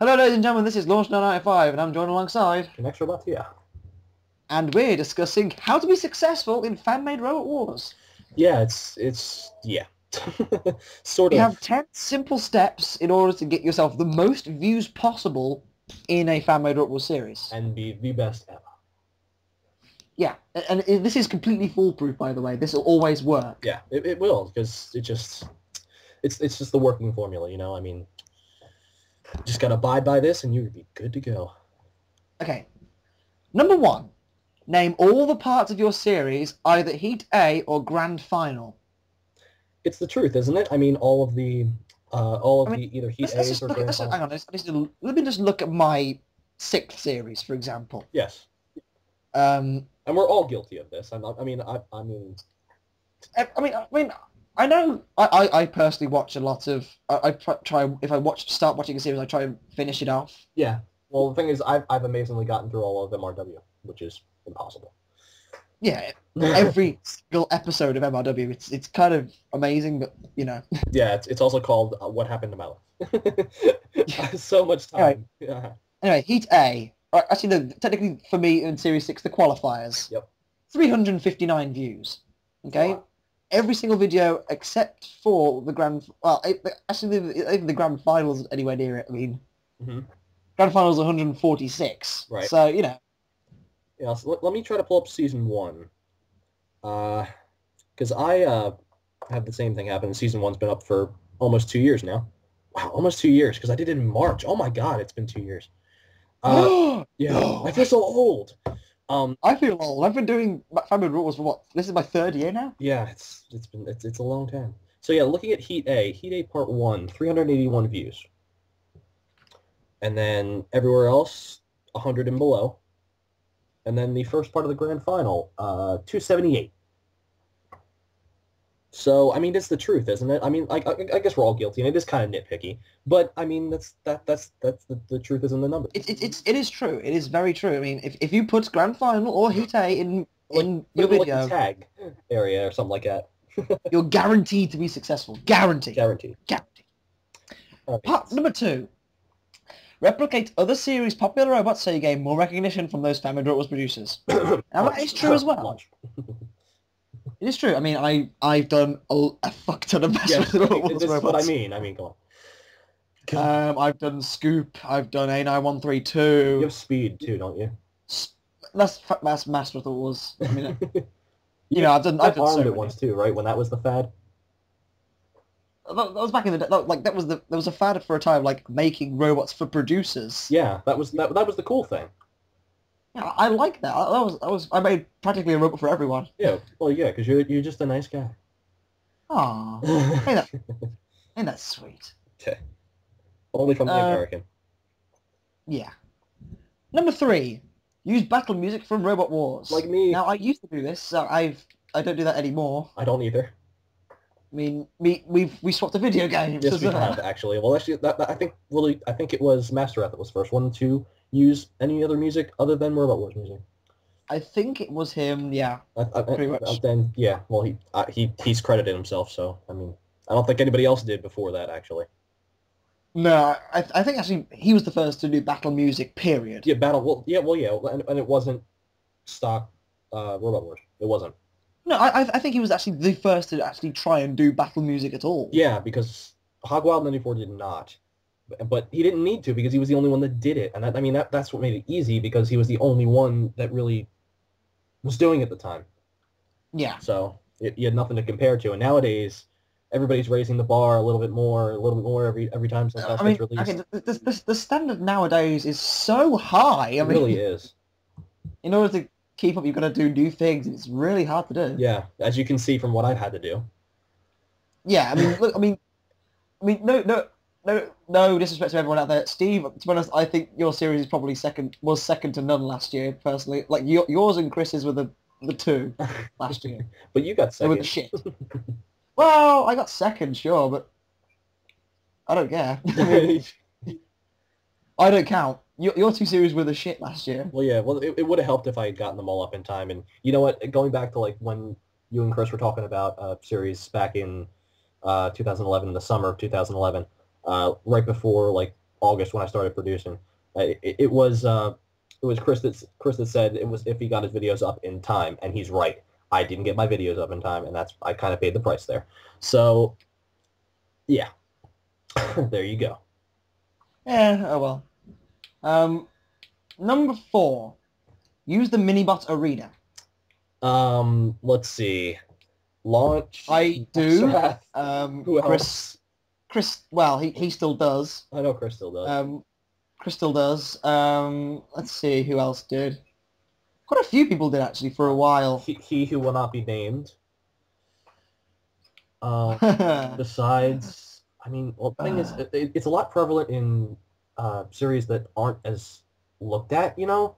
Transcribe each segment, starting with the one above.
Hello, ladies and gentlemen, this is Launch1995, and I'm joined alongside, Knexroboteer. and we're discussing how to be successful in fan-made robot wars. Yeah, yeah. Sort We of. have 10 simple steps in order to get yourself the most views possible in a fan-made robot wars series. And be the best ever. Yeah, and this is completely foolproof, by the way. This will always work. Yeah, it will, because it's just the working formula, you know? I mean, just gotta abide by this and you'll be good to go. Okay. Number 1. Name all the parts of your series, either Heat A or Grand Final. It's the truth, isn't it? I mean, all of the either Heat A's or Grand Final. Hang on, let me just look at my 6th series, for example. Yes. And we're all guilty of this. I mean, I know. I personally watch a lot of. I try if I start watching a series, I try and finish it off. Yeah. Well, the thing is, I've amazingly gotten through all of FMRW, which is impossible. Yeah, every single episode of MRW, it's kind of amazing, but you know. Yeah, it's also called What Happened to My Life. So much time. Anyway, Heat A. Actually, no, technically for me in Series 6, the qualifiers. Yep. 359 views. Okay. Wow. Every single video except for the grand. Well, actually, even the grand finals anywhere near it. I mean, grand finals 146. Right. So you know. Yeah. So let me try to pull up season 1. Because I had the same thing happen. Season 1's been up for almost 2 years now. Wow, almost 2 years. Because I did it in March. Oh my God, it's been 2 years. Yeah, No. I feel so old. I feel old. I've been doing Family Rules for what? This is my 3rd year now. Yeah, it's a long time. So yeah, looking at Heat A Part 1, 381 views, and then everywhere else 100 and below, and then the first part of the grand final 278. So I mean, it's the truth, isn't it? I mean, I guess we're all guilty, and it is kind of nitpicky, but I mean, that's the truth is in the numbers. It is true. It is very true. I mean, if you put grand final or Heat A in your like video, the tag area or something like that, you're guaranteed to be successful. Guaranteed. Guaranteed. Guaranteed. Right. Part number 2. Replicate other series popular robots so you gain more recognition from those family robots producers. Now that is true as well. Launch. It is true. I mean, I've done a fuck ton of best Yes, robots. this is what I mean. I mean, come on. I've done Scoop. I've done You A9132. have speed too, don't you? That's Master of the Wars. I mean, you know, I've done armed so it many. once too, right? When that was the fad. That was back in the day. Like there was a fad for a time, like making robots for producers. Yeah, that was the cool thing. Yeah, I like that. I made practically a robot for everyone. Yeah, well, yeah, because you're just a nice guy. Aw, ain't that sweet? Only from the American. Yeah. Number 3, use battle music from Robot Wars. Like me. Now I used to do this. So I don't do that anymore. I don't either. I mean, we swapped the video games. Yes, we have actually. Well, actually, I think it was Master that was first one to use any other music other than Robot Wars music. I think it was him. Yeah, pretty much. Then yeah, well, he's credited himself. So I mean, I don't think anybody else did before that actually. No, I think actually he was the first to do battle music. Period. Yeah, and it wasn't stock Robot Wars. It wasn't. No, I think he was actually the first to actually try and do battle music at all. Yeah, because Hogwild94 did not. But he didn't need to because he was the only one that did it. And that's what made it easy because he was the only one that really was doing it at the time. Yeah. So you had nothing to compare to. And nowadays, everybody's raising the bar a little bit more every time something else gets released. The standard nowadays is so high. It really is. In order to keep up, you've got to do new things. It's really hard to do. Yeah, as you can see from what I've had to do. Yeah, I mean, look, I mean, no disrespect to everyone out there. Steve, to be honest, I think your series is probably second to none last year, personally. Like, yours and Chris's were the 2 last year. But you got second. They were the shit. Well, I got second, sure, but I don't care. I mean, I don't count. Your 2 series were the shit last year. Well, yeah. Well, it would have helped if I had gotten them all up in time. And you know what? Going back to like when you and Chris were talking about series back in 2011, the summer of 2011, right before like August when I started producing. It was Chris that said it was if he got his videos up in time, and he's right. I didn't get my videos up in time, and I kind of paid the price there. So, yeah, there you go. Yeah, oh well. Number 4. Use the Minibot Arena. Let's see. Launch. I do. Who else? Chris, well, he still does. I know Chris still does. Chris still does. Let's see who else did. Quite a few people did actually for a while. He who will not be named. Besides, I mean, well, the thing is, it's a lot prevalent in series that aren't as looked at, you know?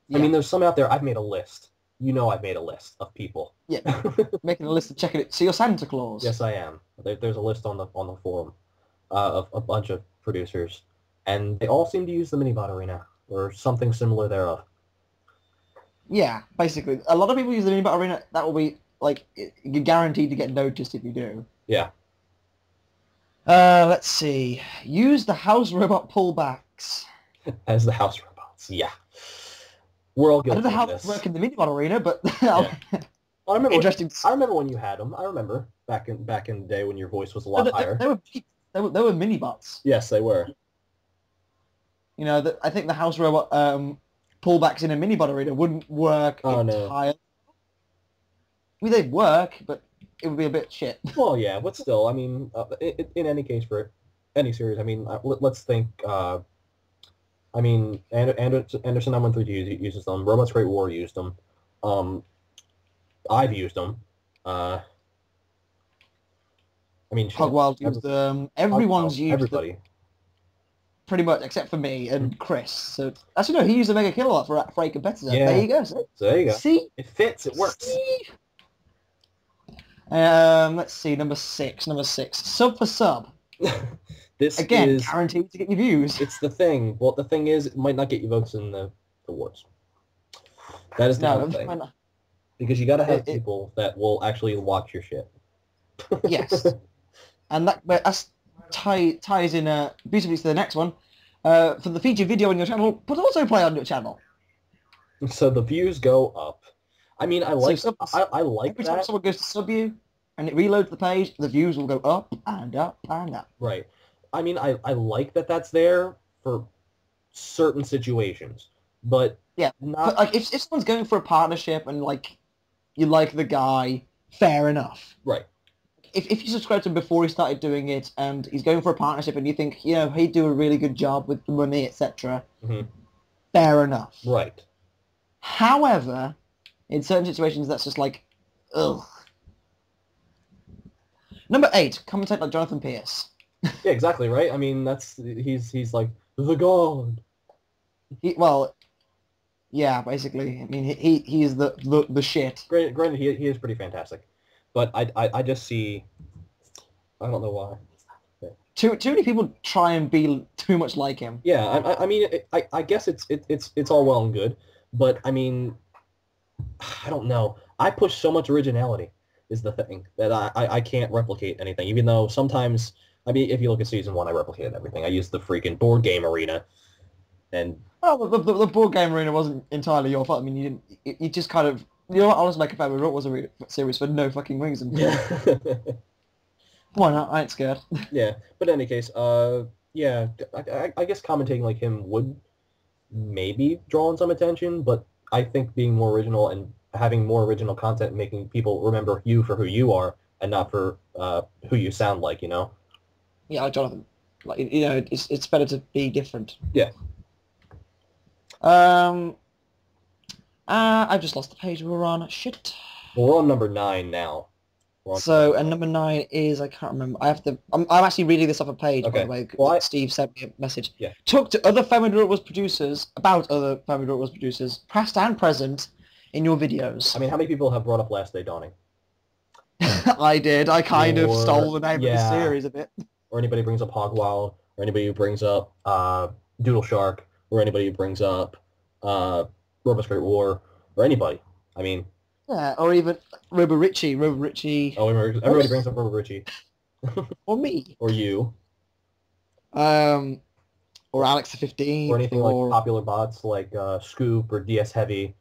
Yeah. I mean, there's some out there, I've made a list. You know I've made a list of people. Yeah, making a list of checking it. So you're Santa Claus? Yes, I am. There's a list on the forum of a bunch of producers, and they all seem to use the Minibot Arena, or something similar thereof. Yeah, basically. A lot of people use the Minibot Arena. That will be, like, you're guaranteed to get noticed if you do. Yeah. Let's see. Use the house robot pullbacks. As the house robots, yeah. We're all guilty I don't know how of this. it works in the Minibot Arena, but Yeah. I remember interesting. I remember when you had them. I remember back in the day when your voice was a lot higher. They were Minibots. Yes, they were. You know, I think the house robot pullbacks in a Minibot Arena wouldn't work entirely. No. I mean, they'd work, but it would be a bit shit. Well, yeah, but still, I mean, in any case for any series, I mean, let's think. I mean, Anderson 913 uses them. Robots Great War used them. I've used them. I mean, Hogwild used them. Everyone's used everybody. Them. Pretty much, except for me and Chris. So actually, no, he used a Mega Kilowatt for a competitor. Yeah. There you go. So there you go. See, it fits. It works. See? Let's see, number six. Sub for sub. This again is guaranteed to get you views. It's the thing. Well, the thing is, it might not get you votes in the awards. That is the thing. Because you got to have people that will actually watch your shit. Yes, and that ties in beautifully to the next one. For the featured video on your channel, but also play on your channel. So the views go up. I mean, I like I like every time someone goes to sub you and it reloads the page, the views will go up and up and up. Right. I mean, I like that that's there for certain situations, but yeah, not but, like if someone's going for a partnership and like you like the guy, fair enough. Right. If you subscribe to him before he started doing it and he's going for a partnership and you think, you know, he'd do a really good job with the money, etc., fair enough. Right. However, in certain situations, that's just like, ugh. Number 8, commentate like Jonathan Pierce. Yeah, exactly, right? I mean, he's like the god. Well, yeah, basically. I mean, he is the shit. Granted, he is pretty fantastic, but I just see, I don't know why. Too many people try and be too much like him. Yeah, I mean, I guess it's all well and good, but I mean, I don't know. I push so much originality is the thing that I can't replicate anything, even though sometimes. I mean, if you look at Season 1, I replicated everything. I used the freaking board game arena, and... Oh, the board game arena wasn't entirely your fault. I mean, you didn't... You just kind of... You know what? I'll just make a fair result was a series for no fucking reason. Yeah. Why not? I ain't scared. Yeah, but in any case, yeah, I guess commentating like him would maybe draw in some attention, but I think being more original and having more original content and making people remember you for who you are and not for who you sound like, you know? Yeah, like Jonathan. Like, you know, it's better to be different. Yeah. I've just lost the page we were on. Shit. Well, we're on number 9 now. And number 9 is, I can't remember. I'm actually reading this off a page, by the way. Well, Steve sent me a message. Yeah. Talk to other FMRW producers about other FMRW producers, past and present, in your videos. I mean, how many people have brought up Last Day Dawning? I did. I kind of stole the name of the series a bit. Or anybody brings up Hogwild, or anybody who brings up Doodle Shark, or anybody who brings up Robots Great War, or anybody. I mean... Yeah, or even Robo Richie. Oh, everybody brings up Robo Richie. Or me. Or you. Yeah, or Alex the 15th, or anything like popular bots like Scoop or DS Heavy,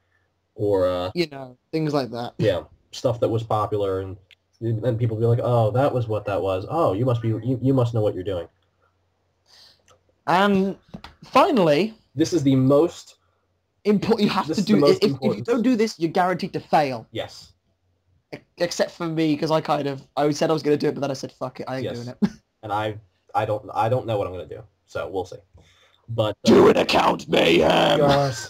or you know, things like that. Yeah, stuff that was popular, and then people be like, "Oh, that was what that was. Oh, you must know what you're doing." And finally, this is the most important. You have to do if you don't do this, you're guaranteed to fail. Yes. Except for me, because I said I was going to do it, but then I said, "Fuck it, I ain't doing it." And I don't know what I'm going to do, so we'll see. But do an account mayhem. Gosh.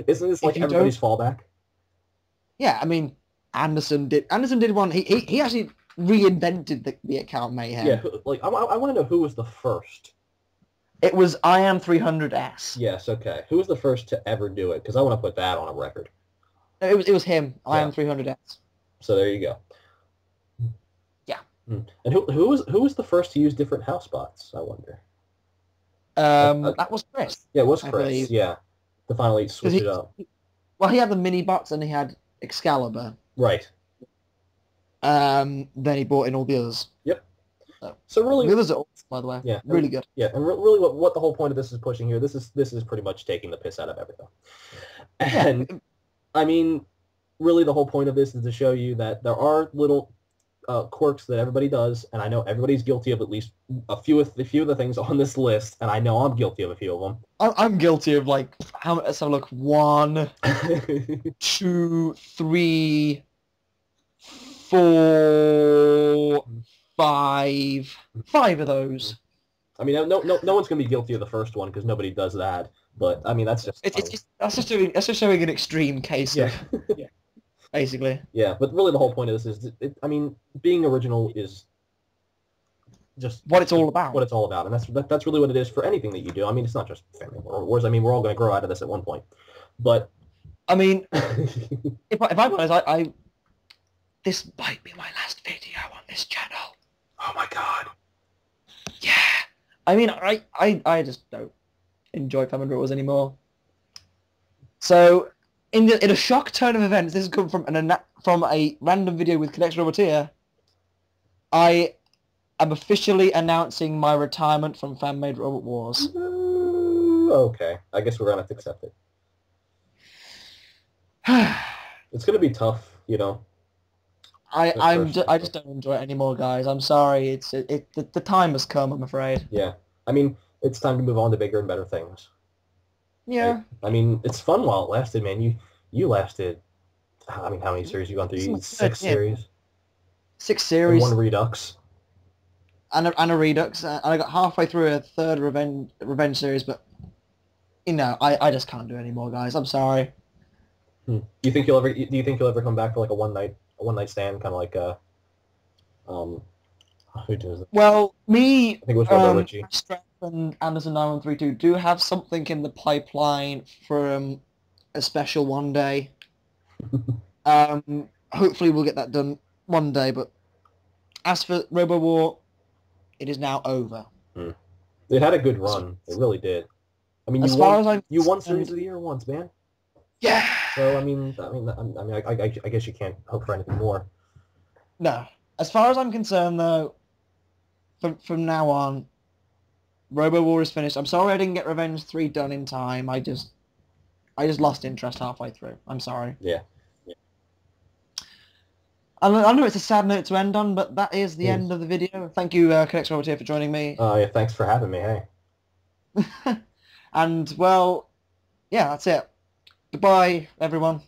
Isn't this like everybody's fallback? Yeah, I mean, Anderson did one. He actually reinvented the account mayhem. Yeah, like I want to know who was the first. It was I am 300S. Yes, okay. Who was the first to ever do it? Because I want to put that on a record. No, it was him. I am 300S. So there you go. Yeah. And who was the first to use different house bots? I wonder. That was Chris. Yeah, it was Chris. Yeah, to finally switch it up. Well, he had the mini bots and he had Excalibur. Right. Then he brought in all the others. Yep. So really, the others are awesome, by the way. Yeah, really good. Yeah, and really, what the whole point of this is pushing here. This is pretty much taking the piss out of everything. And I mean, really, the whole point of this is to show you that there are little quirks that everybody does, and I know everybody's guilty of at least a few of the things on this list, and I know I'm guilty of a few of them. I'm guilty of like let's have a look. 1, 2, 3, 4, 5 of those. I mean, no one's gonna be guilty of the first one because nobody does that. But I mean, that's just that's just showing an extreme case. Yeah. Basically. Yeah, but really the whole point of this is, I mean, being original is just what it's all about. What it's all about, and that's really what it is for anything that you do. I mean, it's not just Family Wars. I mean, we're all going to grow out of this at one point. But I mean, if I'm honest, I this might be my last video on this channel. Oh my god. Yeah. I mean, I just don't enjoy Family Wars anymore. So. In a shock turn of events, this has come from a random video with Knexroboteer. I am officially announcing my retirement from fan-made Robot Wars. Okay, I guess we're gonna have to accept it. It's gonna be tough, you know. I just don't enjoy it anymore, guys. I'm sorry. The time has come, I'm afraid. Yeah, I mean, it's time to move on to bigger and better things. Yeah. Right? I mean, it's fun while it lasted, man. You lasted, I mean, how many series you gone through? 6 series? 6 series. And 1 Redux. And a Redux. And I got halfway through a third Revenge series, but, you know, I just can't do it anymore, guys. I'm sorry. Do you think you'll ever come back for like a one night stand, kind of like who does it? Well, me, I think it was Richie. And Anderson 9132 do have something in the pipeline for a special one day. Hopefully we'll get that done one day, but as for Robo War, it is now over. It had a good run. It really did. I mean, you won Series of the Year once, man. Yeah. So I mean, I guess you can't hope for anything more. No. As far as I'm concerned, though, from now on, Robo War is finished. I'm sorry I didn't get Revenge 3 done in time. I just lost interest halfway through. I'm sorry. Yeah. I know it's a sad note to end on, but that is the end of the video. Thank you, Knexroboteer, for joining me. Yeah, thanks for having me, hey. And, well, yeah, that's it. Goodbye, everyone.